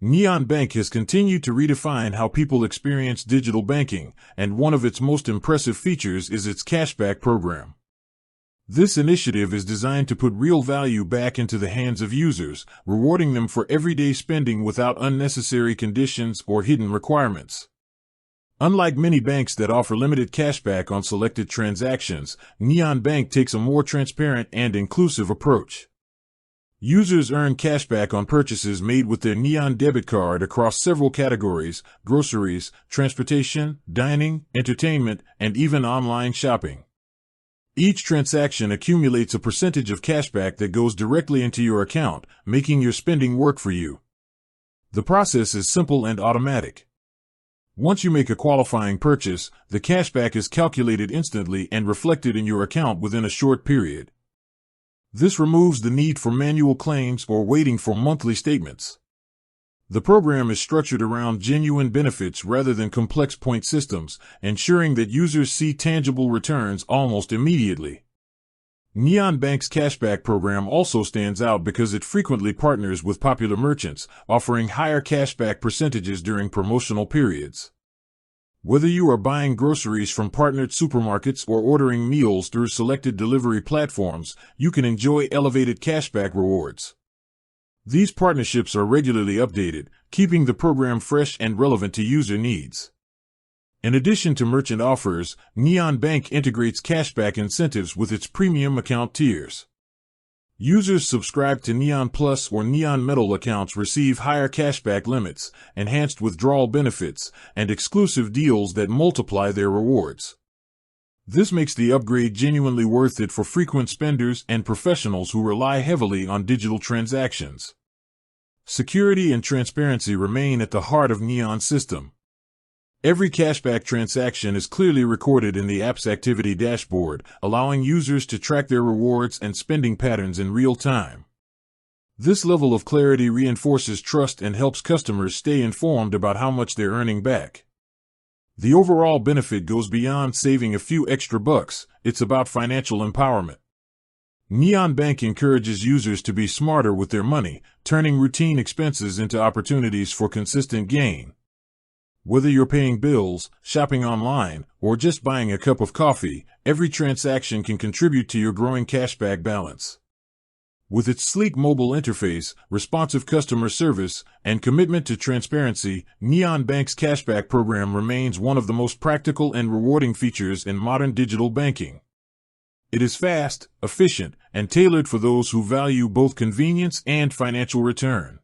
Neon Bank has continued to redefine how people experience digital banking, and one of its most impressive features is its cashback program. This initiative is designed to put real value back into the hands of users, rewarding them for everyday spending without unnecessary conditions or hidden requirements. Unlike many banks that offer limited cashback on selected transactions, Neon Bank takes a more transparent and inclusive approach. Users earn cashback on purchases made with their Neon debit card across several categories: groceries, transportation, dining, entertainment, and even online shopping. Each transaction accumulates a percentage of cashback that goes directly into your account, making your spending work for you. The process is simple and automatic. Once you make a qualifying purchase, the cashback is calculated instantly and reflected in your account within a short period. This removes the need for manual claims or waiting for monthly statements. The program is structured around genuine benefits rather than complex point systems, ensuring that users see tangible returns almost immediately. Neon Bank's cashback program also stands out because it frequently partners with popular merchants, offering higher cashback percentages during promotional periods. Whether you are buying groceries from partnered supermarkets or ordering meals through selected delivery platforms, you can enjoy elevated cashback rewards. These partnerships are regularly updated, keeping the program fresh and relevant to user needs. In addition to merchant offers, Neon Bank integrates cashback incentives with its premium account tiers. Users subscribed to Neon Plus or Neon Metal accounts receive higher cashback limits, enhanced withdrawal benefits, and exclusive deals that multiply their rewards. This makes the upgrade genuinely worth it for frequent spenders and professionals who rely heavily on digital transactions. Security and transparency remain at the heart of Neon's system. Every cashback transaction is clearly recorded in the app's activity dashboard, allowing users to track their rewards and spending patterns in real time. This level of clarity reinforces trust and helps customers stay informed about how much they're earning back. The overall benefit goes beyond saving a few extra bucks. It's about financial empowerment. Neon Bank encourages users to be smarter with their money, turning routine expenses into opportunities for consistent gain. Whether you're paying bills, shopping online, or just buying a cup of coffee, every transaction can contribute to your growing cashback balance. With its sleek mobile interface, responsive customer service, and commitment to transparency, Neon Bank's cashback program remains one of the most practical and rewarding features in modern digital banking. It is fast, efficient, and tailored for those who value both convenience and financial return.